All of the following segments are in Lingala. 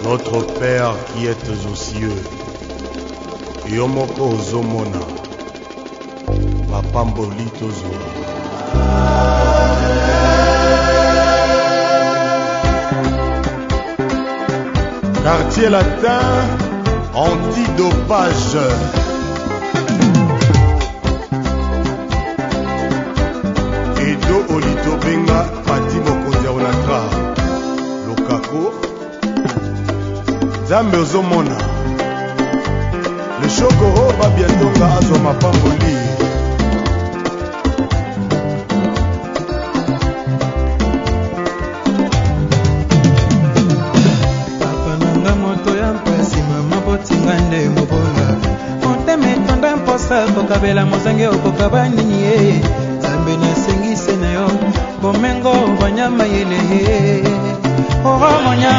Notre Père qui êtes aux cieux, Yomoko Ozomona, Mapamboli Tozo. Quartier latin, antidopage. Edo Olito Benga, Pati Mokonzi Onatra, Lokako, Zambe Ozomona, le Chokoro Babiatonga Azo Mapamboli. Papa nanga moto ya mpasi mama botinga nde mobola moteme tonda mposa kokabela mozange okokaba nini ye Zambe nasengise na yo bomengo banyama yele oromonya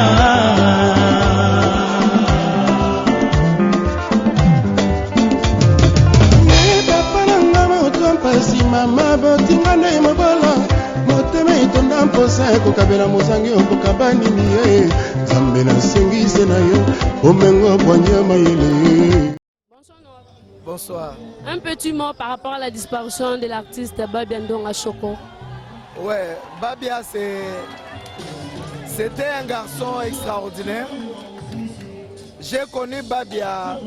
papa nanga moto ya mpasi mama botinga nde mobola moteme tonda mposa kokabela mozange okokaba nini ye Zambe nasengise na yo bomengo banyama yele. Bonsoir. Un petit mot par rapport à la disparition de l'artiste Babia Ndonga Choko. Ouais, Babia c'était un garçon extraordinaire. J'ai connu Babia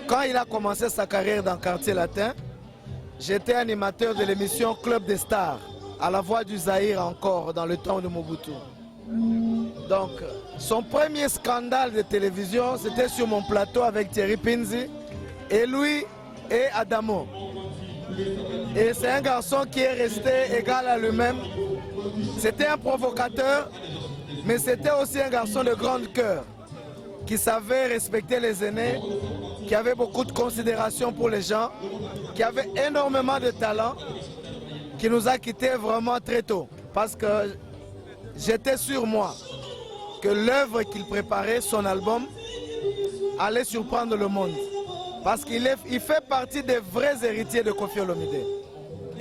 quand il a commencé sa carrière dans le quartier latin. J'étais animateur de l'émission Club des Stars, à la voix du Zaïre encore, dans le temps de Mobutu. Donc, son premier scandale de télévision, c'était sur mon plateau avec Thierry Pinzi, et lui et Adamo. Et c'est un garçon qui est resté égal à lui-même. C'était un provocateur, mais c'était aussi un garçon de grand cœur, qui savait respecter les aînés, qui avait beaucoup de considération pour les gens, qui avait énormément de talent, qui nous a quittés vraiment très tôt. Parce que j'étais sur moi que l'œuvre qu'il préparait, son album, allait surprendre le monde. Parce qu'il fait partie des vrais héritiers de Kofi Olomide.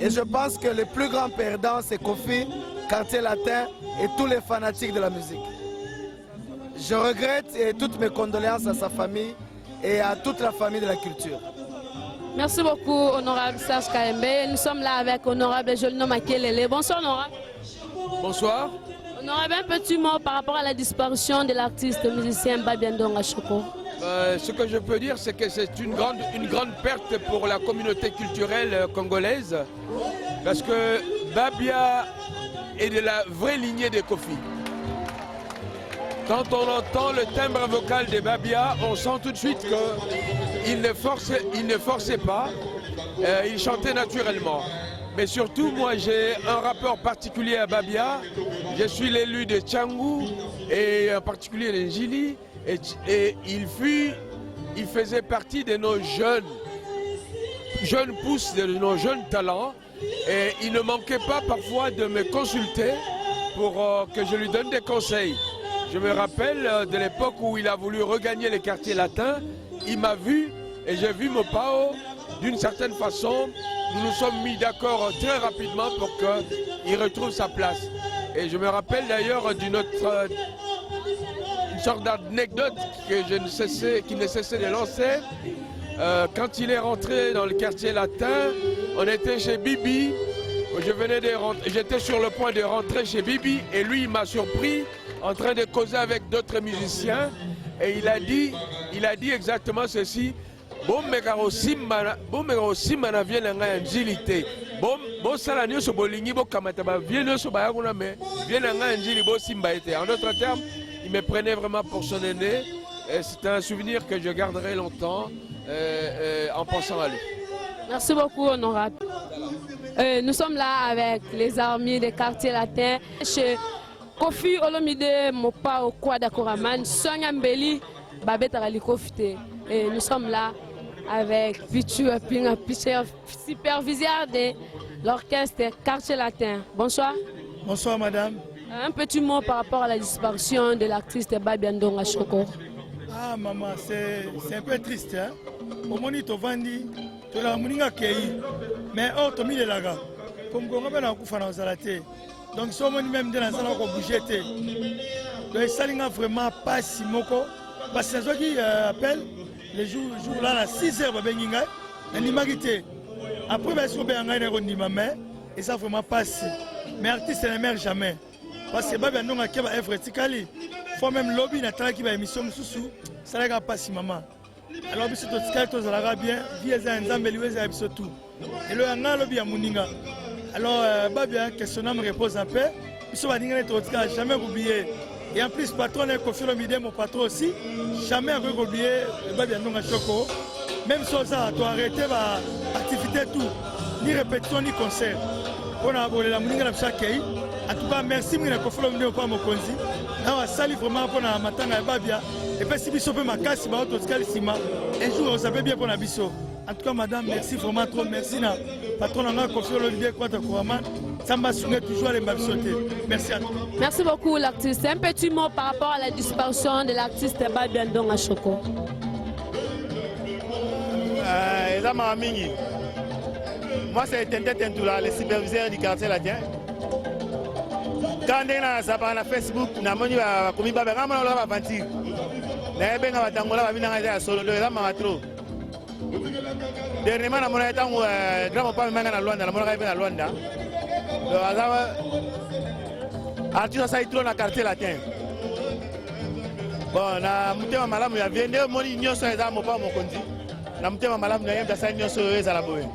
Et je pense que le plus grand perdant, c'est Kofi, Quartier Latin et tous les fanatiques de la musique. Je regrette et toutes mes condoléances à sa famille et à toute la famille de la culture. Merci beaucoup, honorable Serge Kaembe. Nous sommes là avec honorable Jolino Makelele. Bonsoir, honorable. Bonsoir. Honorable, un petit mot par rapport à la disparition de l'artiste musicien Babia Ndonga Choko. Ce que je peux dire, c'est que c'est une grande perte pour la communauté culturelle congolaise, parce que Babia est de la vraie lignée de Kofi. Quand on entend le timbre vocal de Babia, on sent tout de suite qu'il ne forçait pas, il chantait naturellement. Mais surtout, moi j'ai un rapport particulier à Babia. Je suis l'élu de Tchangou et en particulier de Njili. Et il faisait partie de nos jeunes pousses, de nos jeunes talents. Et il ne manquait pas parfois de me consulter pour que je lui donne des conseils. Je me rappelle de l'époque où il a voulu regagner les quartiers latins. Il m'a vu et j'ai vu Mopao. D'une certaine façon, nous nous sommes mis d'accord très rapidement pour qu'il retrouve sa place. Et je me rappelle d'ailleurs d'une sorte d'anecdote qui ne cessait de lancer. Quand il est rentré dans le quartier latin, on était chez Bibi. J'étais sur le point de rentrer chez Bibi et lui il m'a surpris en train de causer avec d'autres musiciens et il a dit exactement ceci. Bon megaro simana vient nga njili te. Bon sala nyoso bolingi bo kamata ba vient nyoso ba yakuna me vient nga njili bo simba ete. En d'autres termes, il me prenait vraiment pour son aîné et c'est un souvenir que je garderai longtemps en pensant à lui. Merci beaucoup, honorable. Nous sommes là avec les armées des quartiers latins chez Kofi Olomide Mopa au Kwada Koraman, Sonia Mbeli, Babette Aralikofite. Et nous sommes là avec Pichu Pinga, superviseur de l'orchestre Quartier Latin. Bonsoir. Bonsoir madame. Un petit mot par rapport à la disparition de l'artiste Babia Ndonga Choko. Ah maman, c'est un peu triste. Hein? Au moment où Vandi, tolaka moninga akei mais or tomilelaka comme kongo mpe nakufa na kozala te donc so omoni meme nde nazala kobouge te donc esalinga vraiment pasi moko parce que nazwaki appel le jour là na 6h babengi ngai nandimaki te après basi kobenga ngai nakondima mais eza vraiment pasi mais artiste ne meurt jamais parce que babi andonga ke baevre etikali fo même lobi natalaki baémission mosusu esalaka pasi mama alors biso totikali tozalaka bien vie eza ya nzambe liwe eza ya biso tout elo ya ngai alobi ya moninga alors babi questionna me repose un peu biso baninga ne totikala jamais oublier et en plus patron est Koffi Olomide mon patron aussi jamais oublier babi andonga Choko même si ça tu arrêter ba activité tout ni répétition ni concert on a volé la moninga na chaque en tout cas merci mina Koffi Olomide kwa mokonzi na wasali vraiment pour na matanga ya babia et puis si biso pe makasi ba totikali sima un jour on savait bien pour na biso en tout cas madame merci vraiment trop merci na patron na Koffi Olomide kwa Koraman Samba Sunge toujours les babsoté merci à toi. Merci beaucoup l'artiste. Un petit mot par rapport à la disparition de l'artiste Babi Andonga Choko. Moi c'est Tente Tentoula, le superviseur du quartier latin. Quand on a sur Facebook, on a moni ba komi ba ngama na ba vanti. Na benga batangola ba binanga ya solo do eza trop. Dernièrement na mona etango grand papa manga na Luanda, na mona ka na Luanda. Do azawa artiste ça itro na quartier latin. Bon na mutema malamu ya viende moni nyoso eza mopa mokonzi. Na mutema malamu na yemba sa nyoso eza la boye.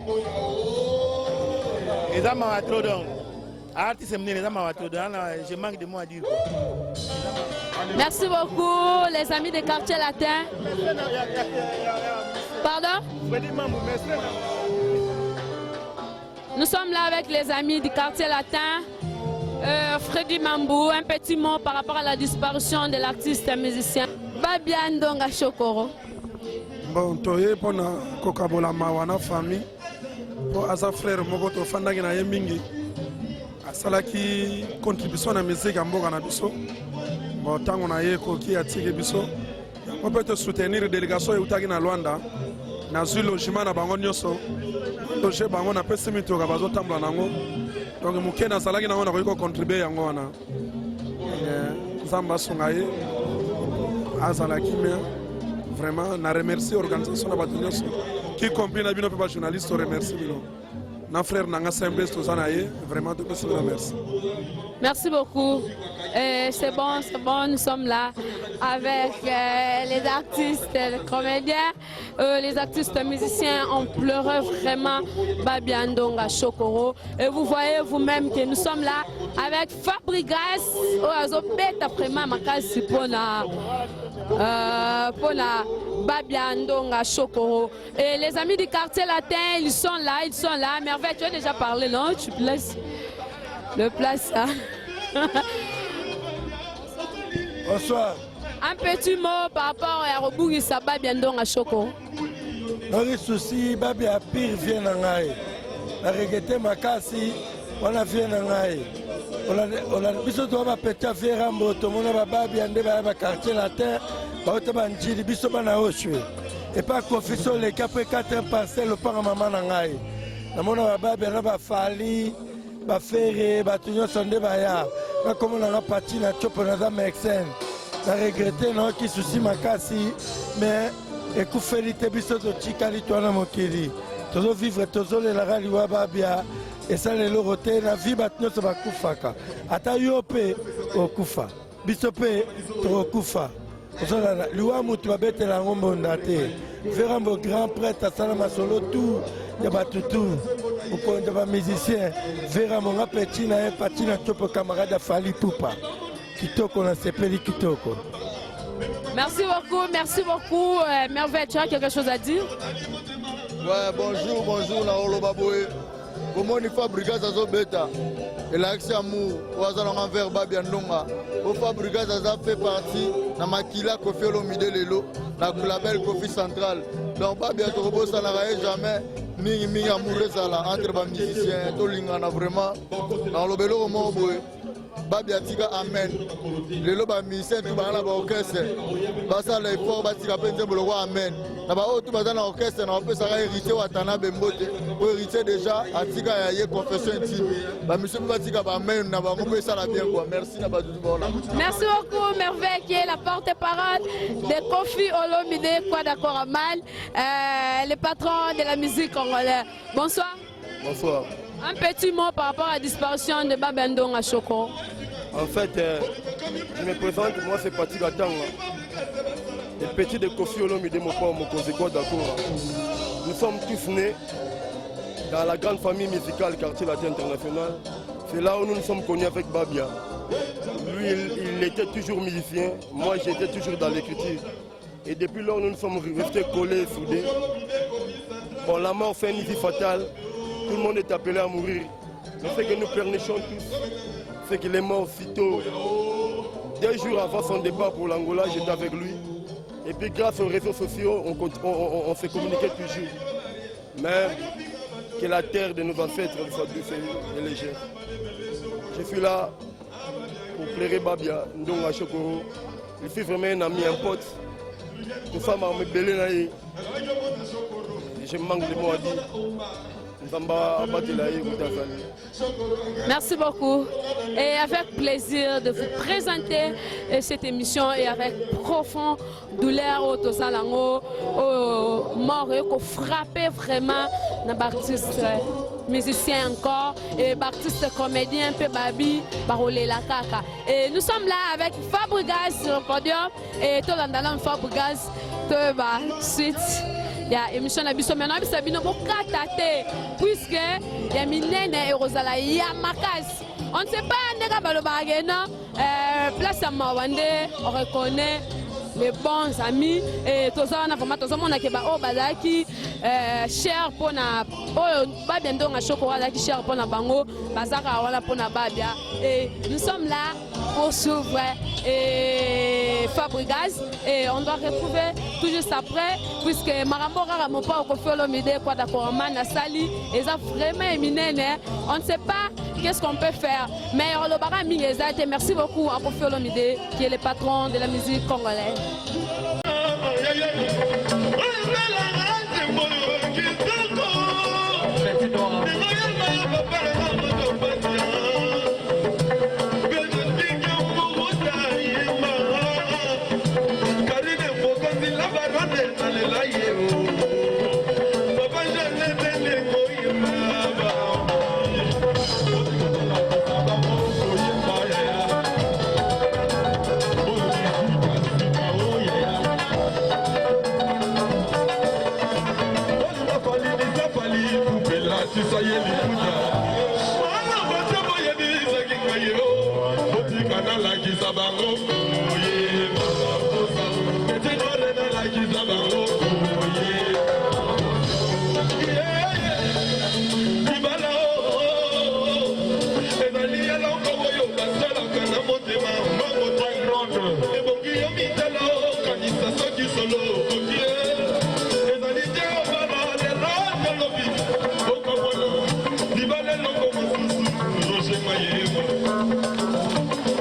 Eza trop donc. Artiste je manque de mots à dire. Merci beaucoup les amis des quartiers latins. Pardon? Nous sommes là avec les amis du quartier latin. Freddy Mambou, un petit mot par rapport à la disparition de l'artiste musicien Babi Andonga Chokoro. Bon, toye pour na kokabola mawana famille pour asa frère moko to fandaki na yemingi. Asalaki contribution na musique mboka na biso bon tango na ye ko ki atike biso on peut te soutenir délégation eutaki na Luanda na zui logement na bango nyonso loger bango na pesi mitoka bazo tambola nango donc mukena asalaki nango na ko contribuer yango wana Zamba Sungaye azalaki mais vraiment na remercier organisation na bato nyonso qui compris na bino pe ba journaliste remercie bino. Mon frère Nanga Sembes, vraiment de merci. Merci beaucoup. C'est bon, nous sommes là avec les artistes, les comédiens, les artistes musiciens. On pleurait vraiment Babi Andonga Chokoro. Et vous voyez vous-même que nous sommes là avec Fabrigas Oazobet après ma makasi pour la Babi Andonga Chokoro. Et les amis du quartier latin, ils sont là. Merveille, tu as déjà parlé, non? Tu places le place ça. Bonsoir. Un petit mot par rapport à Robougui Babi Andonga Chokoro. Nori souci, Babi a pire vient en aïe. La regretté makasi, on a vient en aïe. On a besoin de petit affaire en moto, on a Babi Andonga quartier latin, Baotabanji, Bissobana Oshwe. Et pas confession les après 4 parcelles au maman en aïe. Namona Babi Andonga Fali, Bafere, Batunyo Sonde Baya. Comme on a parti na chopo na za mexen. Na regretté non qui souci makasi, mais ekufélité biso to chikali to na mokili. Tozo vivre tozo le la rali wa babia. Et ça le loroté na vie batno so bakufaka. Ata yope okufa. Biso pe to okufa. Tozo la liwa mutu babete la ngombo ndate. Verambo grand prêtre sala masolo tout. Ya batutu. Pour les musiciens, Vera mon petit na patina chopo camarade Fali Poupa. Kitoko na sepeli Kitoko. Merci beaucoup. Merveille, tu as quelque chose à dire? Ouais, bonjour, na Olobaboé. Comment il faut brigade à Zobeta? Et l'accès à Mou, au hasard envers Babi Andonga. Au Fabrigaz Aza fait partie de Makila Koffi Olomide Lelo, la label Koffi Central. Donc Babi Andonga, ça n'arrête jamais. Amoureux entre les musiciens, tout le monde vraiment dans le vélo au monde. babi atika amen lelo bamisien tu bana baorchestre basala effort batika mpe nzembo lokwa amen na baoyo tu baza na orchestre na bapesaka héritier watana bembote po héritier déjà atika ya ye confession intime bamisien mpe batika baamen na bango mpe esala bien quoi. Merci na badudu baona. Merci beaucoup Merveille qui est la porte-parole de Kofi Olomide Kwadakoraman, le patron de la musique congolaise. Bonsoir. Bonsoir. Un petit mot par rapport à la disparition de Babia Ndonga Shoko. En fait, je me présente, moi c'est Pati Gatanga, le petit de Kofi Olomide Mokoze Kwadakoraman. Nous sommes tous nés dans la grande famille musicale Quartier Latin International. C'est là où nous nous sommes connus avec Babia. Lui, il était toujours musicien, moi j'étais toujours dans l'écriture. Et depuis lors, nous nous sommes restés collés, soudés. Bon, la mort fait une vie fatale. Tout le monde est appelé à mourir. Mais ce que nous pernichons tous, c'est qu'il est mort si tôt. 2 jours avant son départ pour l'Angola, j'étais avec lui. Et puis grâce aux réseaux sociaux, on s'est communiqué toujours. Mais que la terre de nos ancêtres soit douce et légère. Je suis là pour plairer Babia Ndonga Shoko. Il fait vraiment un ami, un pote. Nous sommes à me belé. Je manque de mots à dire. Merci beaucoup et avec plaisir de vous présenter cette émission et avec profonde douleur au Tosalango, au mort et qu'on frappait vraiment nos artistes musiciens encore et artistes comédiens peu babi barolé la caca. Et nous sommes là avec Fabregas sur le podium et tout l'andalon Fabregas te va suite. Il y a émission na biso maintenant bisa bino bokatate puisque il y a minene et Rosala ya makas. On ne sait pas ndeka balobagena place à Mawande on reconnaît les bons amis et tout ça on a vraiment tout ça on a ke ba o bazaki cher pona o Babia Ndonga Shoko bazaki cher pona bango bazaka wala pona Babia et nous sommes là pour s'ouvrir et Fabregas et on doit retrouver tout juste après puisque Marambo Rara Mopa Kofi Olomide Kwadakoraman na sali et ça vraiment éminent on ne sait pas qu'est-ce qu'on peut faire mais Olobara Mingezate merci beaucoup à Kofi Olomide qui est le patron de la musique congolaise.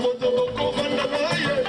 Moto boko vanda maye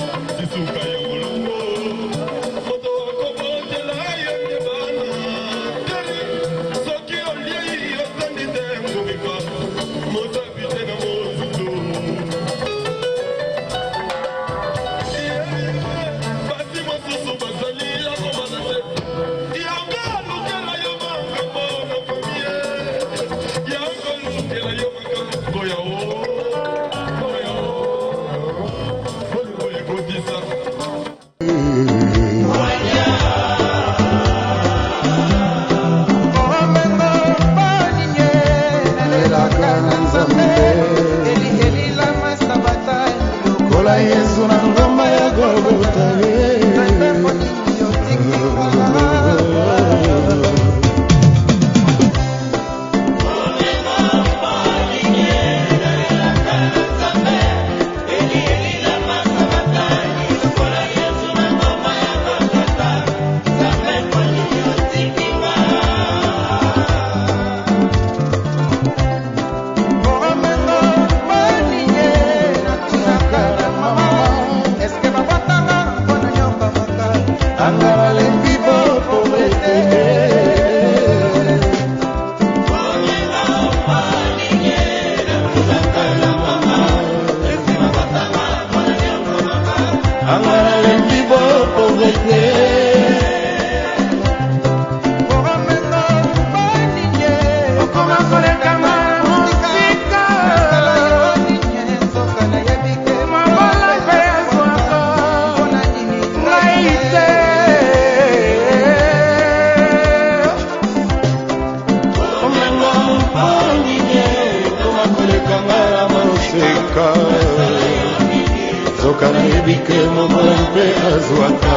mboka nayebi ke mobola mpe azwaka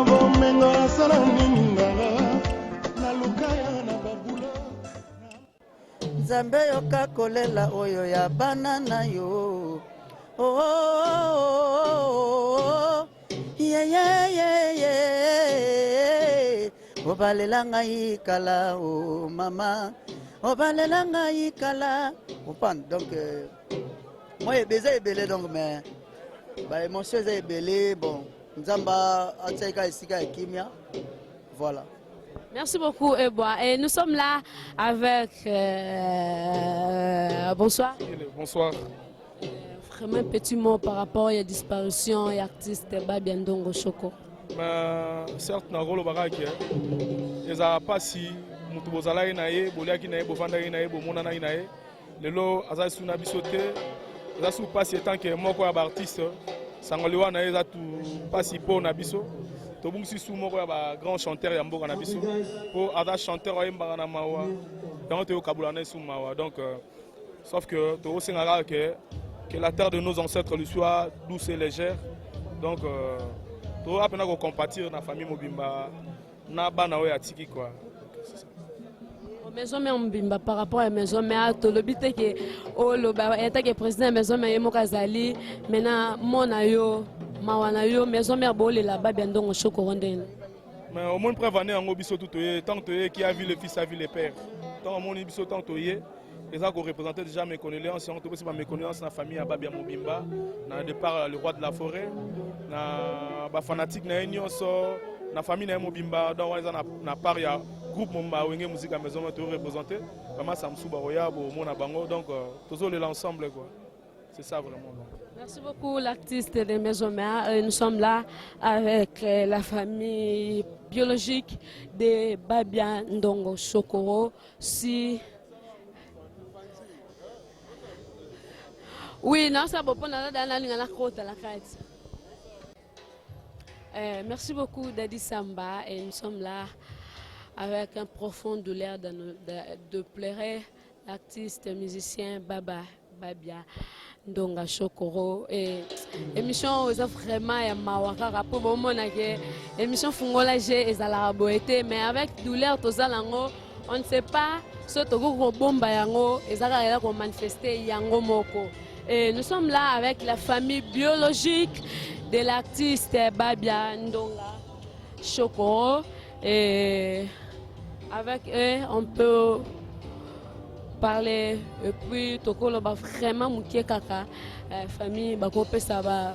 bomengo nasala nini ngara naluka ya na babula nzambe yoka kolela oyo ya bana na yo obalela ngai kala o mama obalela ngai kala comprendre donc moi eza ebele donc mais ba émotion eza ebele bon nzamba atsaika esika ekimia voilà. Merci beaucoup Eboa. Et nous sommes là avec bonsoir. Bonsoir. Vraiment un petit mot par rapport à la disparition et artiste Babia Ndongo Choko. Certes, na rolo baraki eza pasi mutu bozalaki na ye boliaki na ye bofandaki na ye bomonanaki na ye lelo aza su na biso te eza su pasi etanke moko ya baartiste sangoli wana ye eza tu pasi mpo na biso tobungisi su moko ya bagrand chanteur ya mboka na biso mpo aza chanteur oyembaka na mawa yango toyokabula na su mawa donc sauf que tokosengaka que la terre de nos ancêtres lui soit douce et légère donc to apena ko compatir na famille mobimba na bana oyo atiki quoi. Maison mère mobimba par rapport à maison mère to lobite ke o loba eta ke président maison mère mokazali mena mona yo mawana yo maison mère bolé là Babia Ndongo Choko rondene. Mais au moins prévenir en biso tout tant que qui a vu le fils a vu le père. Tant mon biso tant que les gens qui représentaient déjà mes condoléances, on aussi mes condoléances dans la famille à Babia Mobimba, dans le départ le roi de la forêt, dans la fanatique na Enyoso, dans la famille na Mobimba, dans la part il y a groupe Momba Wenge musique à maison tout représenté, vraiment ça me souba roya bo mona bango donc tous les l'ensemble quoi. C'est ça vraiment. Merci beaucoup l'artiste de Maison Mère. Nous sommes là avec la famille biologique de Babia Ndongo Choko. Si oui, non, ça va pas merci beaucoup Dadi Samba et nous sommes là avec un profond douleur de pleurer l'artiste musicien Babia Ndongo Choko et émission est vraiment ya mawaka pour moment que émission fungola j'ai ezala boete mais avec douleur tozalango on ne sait pas ce togo bomba yango ezala ela ko manifester yango moko. Et nous sommes là avec la famille biologique de l'artiste Babia Ndongo Choko. Et avec eux, on peut parler. Et puis, Tokolo va vraiment mouké kaka. Famille, bakope ça va.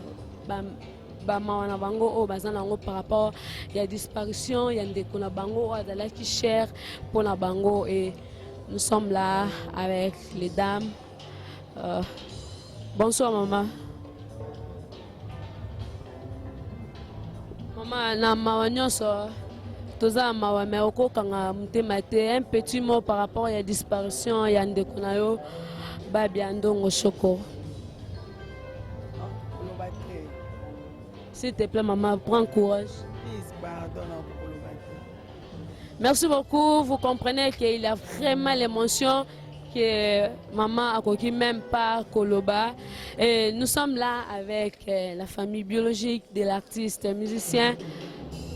Mawana bango o bazana par rapport il y a disparition, il y a des kona bango adala qui cher pour la bango et nous sommes là avec les dames. Bonsoir maman. Maman na mawanyoso toza mawa me okokanga mutema te un petit mot par rapport à la disparition ya ndeko na yo Babia Ndongo Choko. S'il te plaît maman, prends courage. Merci beaucoup, vous comprenez qu'il y a vraiment l'émotion que maman a coquille même pas Koloba. Et nous sommes là avec la famille biologique de l'artiste musicien,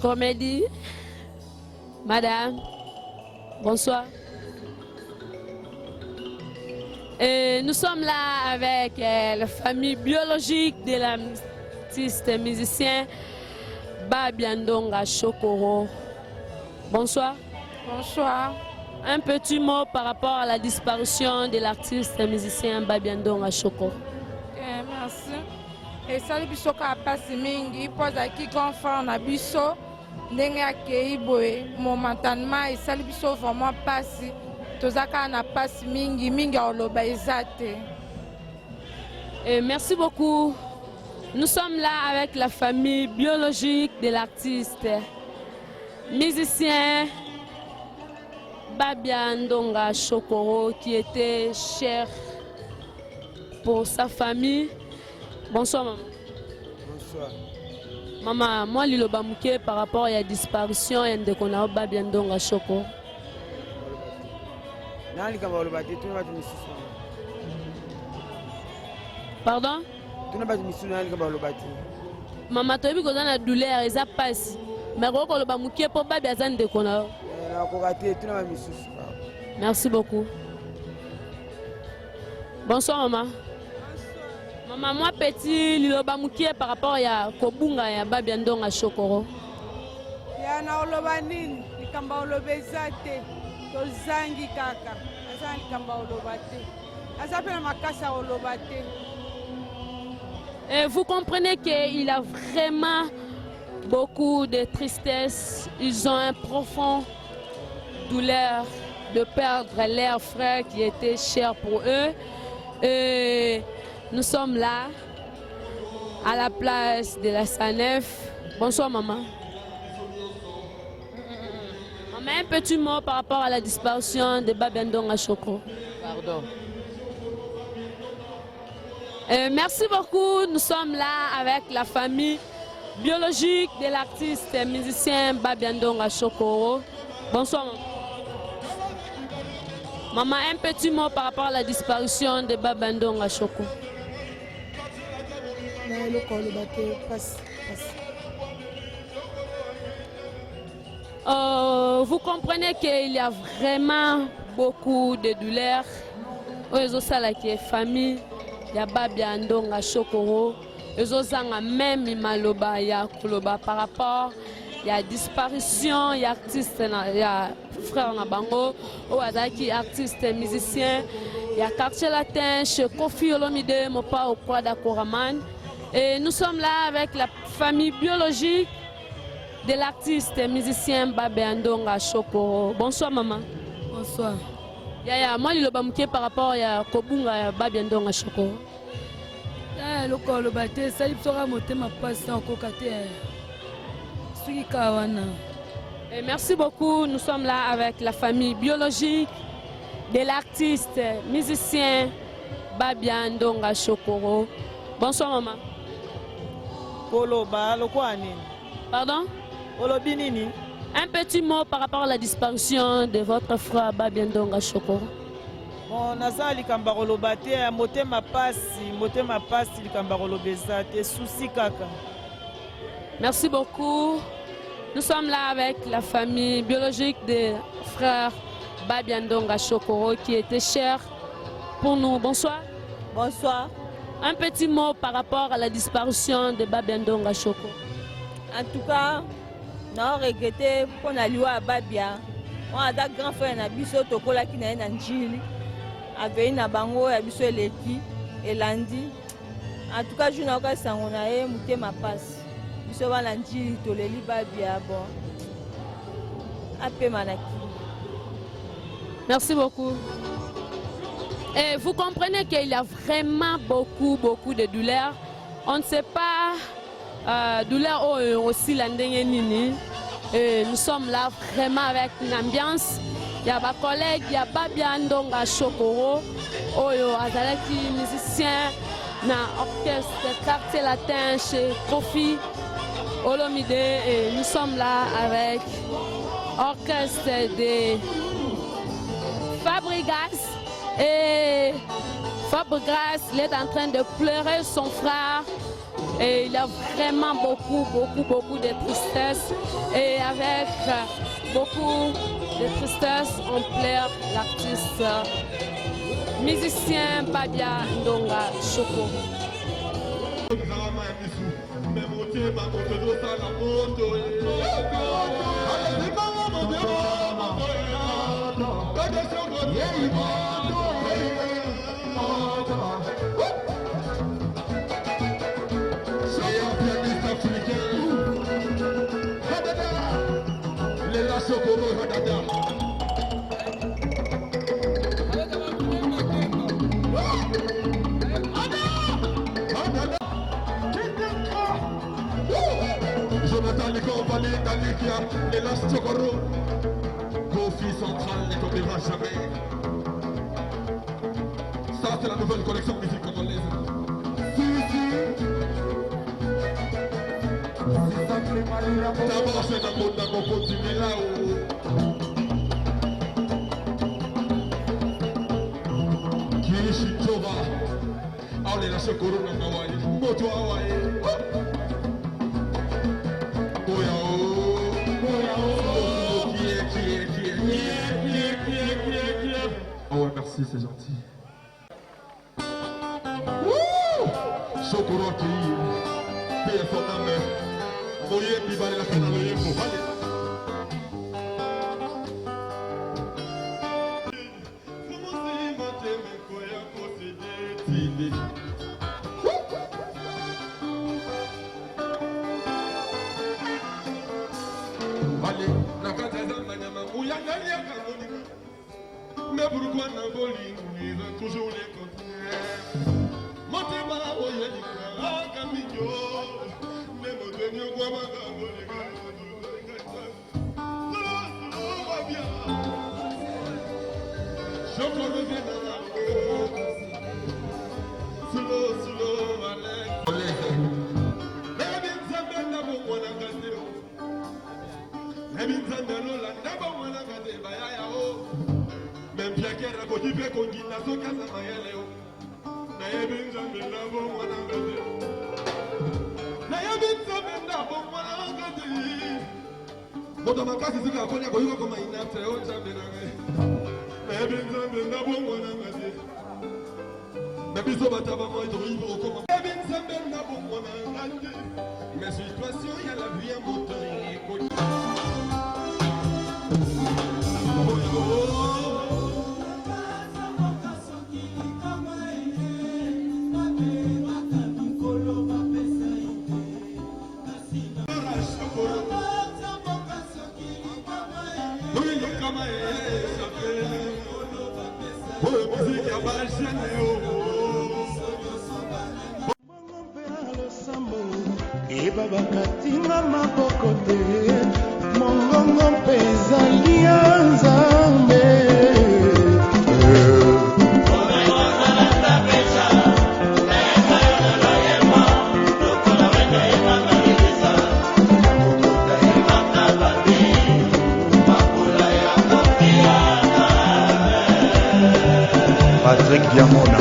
comédie. Madame, bonsoir. Et nous sommes là avec la famille biologique de l'artiste musicien Babia Ndongo Choko. Bonsoir. Bonsoir. Un petit mot par rapport à la disparition de l'artiste musicien Babia Ndongo Choko. Merci. Et salut biso ka pasi mingi poza ki grand frère na biso ndenge akei boye momentanément et salut biso vraiment pasi tozaka na pasi mingi oloba ezate. Et merci beaucoup. Nous sommes là avec la famille biologique de l'artiste musicien Babia Ndongo Choko qui était cher pour sa famille. Bonsoir maman. Bonsoir. Maman, moi liloba muke par rapport à la disparition de Babia Ndongo Choko. Pardon? Maman, tu as vu que la douleur, elle a passé. Mais quand on a mouqué pour pas bien de connaître. Merci beaucoup. Bonsoir maman. Maman, moi petit, liloba mouqué par rapport à Kobunga et à Babiandong à Chokoro. Yana oloba nini? Likamba olobeza te. Tozangi kaka. Asa likamba oloba te. Asa pe makasa oloba te. Et vous comprenez qu'il a vraiment beaucoup de tristesse. Ils ont un profond douleur de perdre leur frère qui était cher pour eux. Et nous sommes là, à la place de la Sanef. Bonsoir maman. Maman, un petit mot par rapport à la disparition de Babiandong à Chokro. Pardon. Merci beaucoup. Nous sommes là avec la famille biologique de l'artiste et musicien Babiandong à Chokoro. Bonsoir maman. Maman, un petit mot par rapport à la disparition de Babiandong à Chokoro. Vous comprenez qu'il y a vraiment beaucoup de douleurs. Les familles. Ya Babiandong à Chokoro, les autres même maloba ya kuloba par rapport ya disparition ya artiste ya frère Nabango ou adaki artiste musicien ya quartier latin chez Kofi Olomide Mopa au Croix d'Akoraman et nous sommes là avec la famille biologique de l'artiste musicien Babiandong à Chokoro. Bonsoir maman. Bonsoir. Yaya, moi le bamke par rapport à Kobunga ya Babiandong à Chokoro. Le corps le bâté, ça il sera monté ma passe en cocaté. Et merci beaucoup. Nous sommes là avec la famille biologique de l'artiste musicien Babiandong à Chokoro. Bonsoir maman. Pardon? Un petit mot par rapport à la disparition de votre frère Babiandong à Chokoro. Naza likamba koloba te motema pasi likamba kolobeza te souci kaka. Merci beaucoup. Nous sommes là avec la famille biologique des frères Babiandong à Chokoro qui était cher pour nous. Bonsoir. Bonsoir. Un petit mot par rapport à la disparition de Babiandong à Chokoro. En tout cas, non regretté pour la loi à Babia. On a des grands frères na biso tokola ki na njili. Avec na bango ya biso eleki elandi. En tout cas, je n'ai pas sangona e muté ma passe. Biso bana njili toleli Babia bon. Ape manaki. Merci beaucoup. Et vous comprenez qu'il y a vraiment beaucoup de douleurs. On ne sait pas douleur aussi l'andenge nini. Nous sommes là vraiment avec une ambiance. Il y a ma collègue, il y a Babiandong à Chokoro, Oyo Azalaki, musicien, na orchestre quartier latin chez Kofi Olomide. Et nous sommes là avec orchestre de Fabregas. Et Fabregas, il est en train de pleurer son frère. Et il y a vraiment beaucoup de tristesse. Et avec beaucoup de tristesse, on pleure l'artiste musicien Babiandong à Chokoro. Jonathan Likombalé, Dalikia, Elas Chokoro, Kofi Central ne tombera jamais. Ça c'est la nouvelle collection de musique congolaise. D'abord c'est un monde dans mon continent là-haut. Sova. Allez, la secours, on a envoyé. Moto Hawaii. Oh ouais, merci, c'est gentil. Sokoro qui paye son âme. Moye qui va la canne à l'œil pour aller. Mais pourquoi n'a toujours les contraires? Montez ma oye ni kwa kamio, mais mon Dieu quoi ma gamole va bien. Je connais bien la slow allez. Baby Zambia bo wana gateo. Baby Zambia no la naba wana gate bayaya o. Même Pierre qui raconte bien qu'on dit na so casa mayele o. Na yebi Zambia na bo wana gate. Na yebi Zambia na bo wana gate. Moto makasi sika konya ko yuko kama inate o Zambia na ngai. Na yebi Zambia na bo wana gate. Na biso bataba mo to yibo koma. Yebi Zambia na bo wana gate. Mais situation y a la vie en moteur ebabakatinga maboko te mongongo mpe ezali ya nzambe Patrick Diamona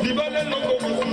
Libale loco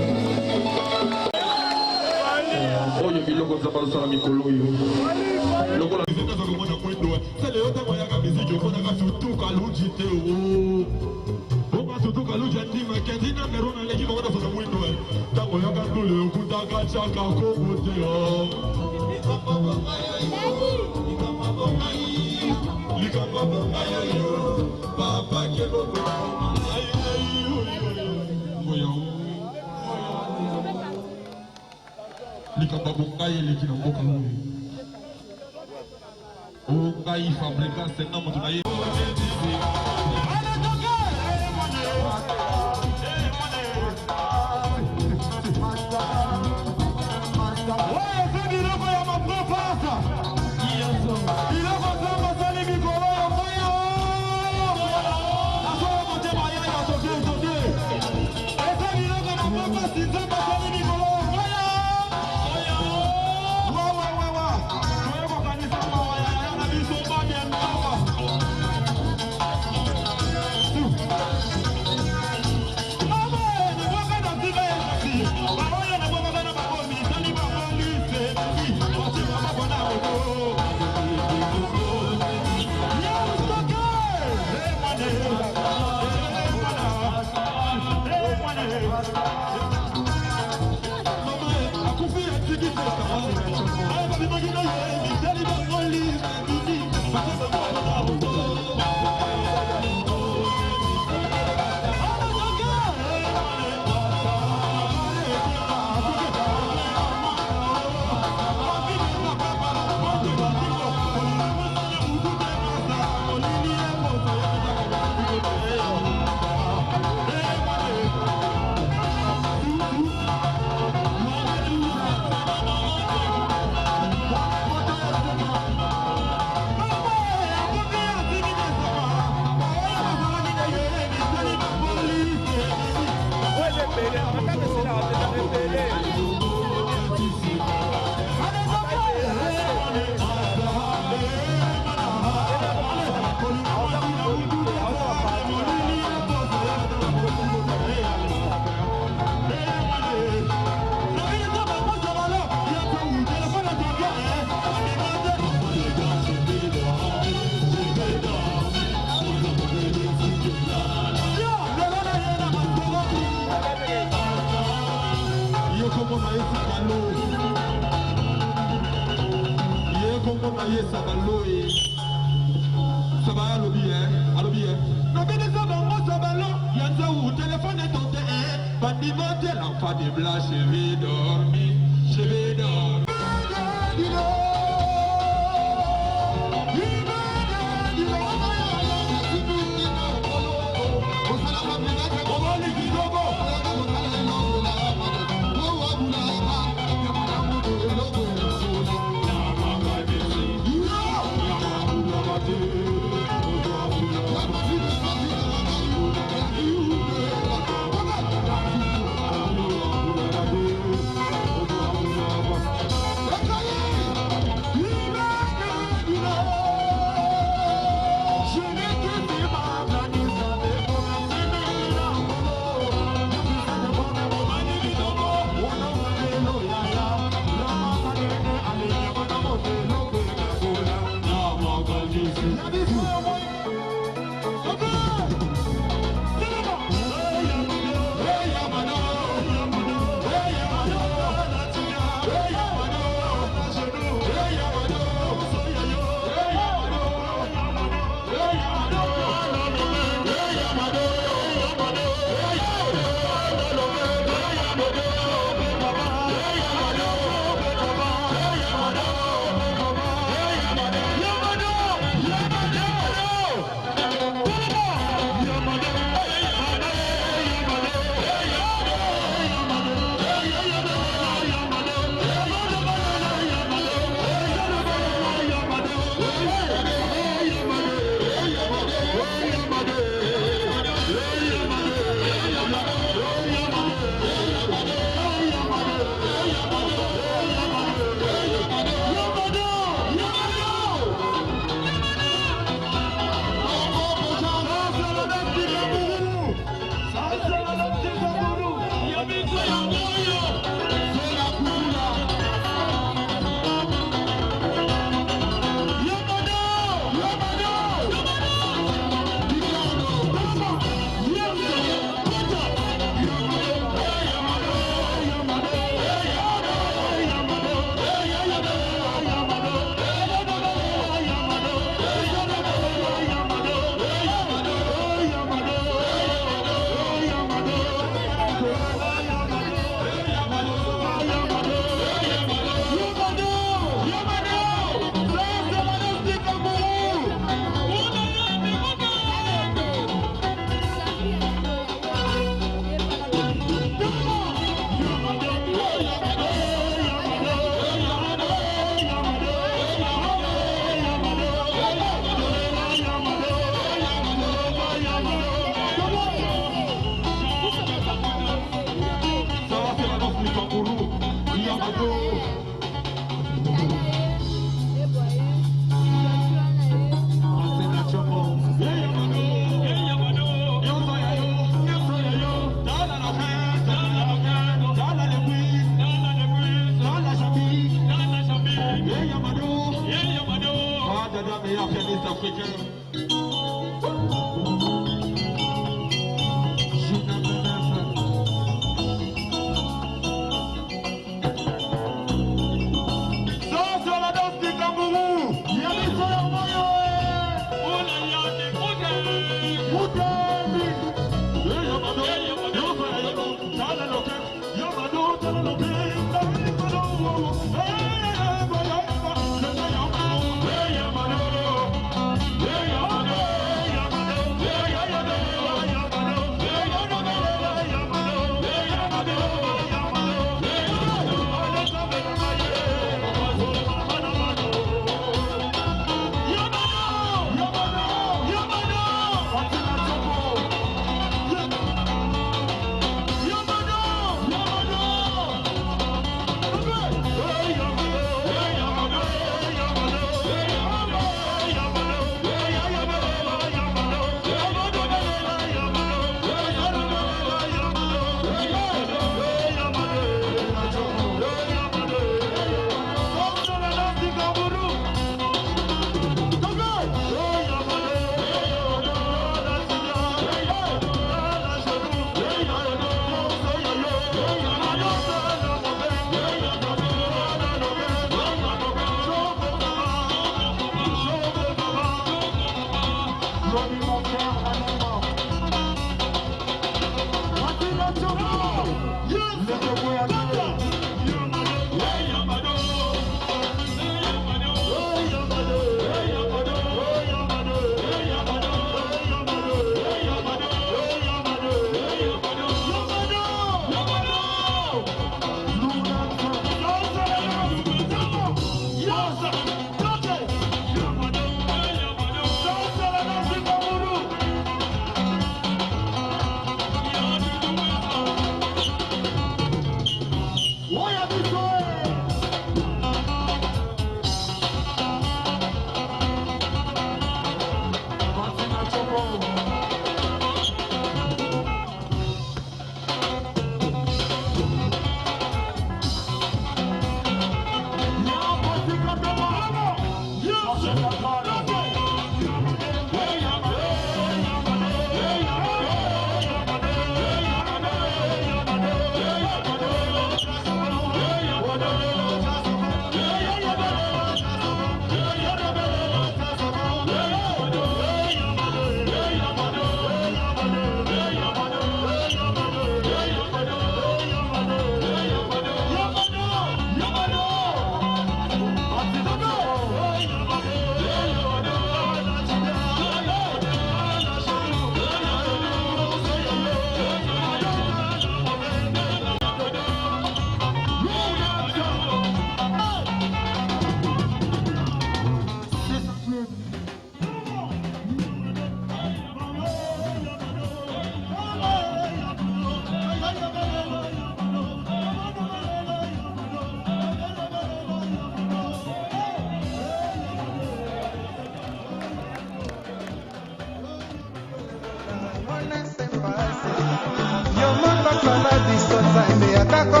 kaka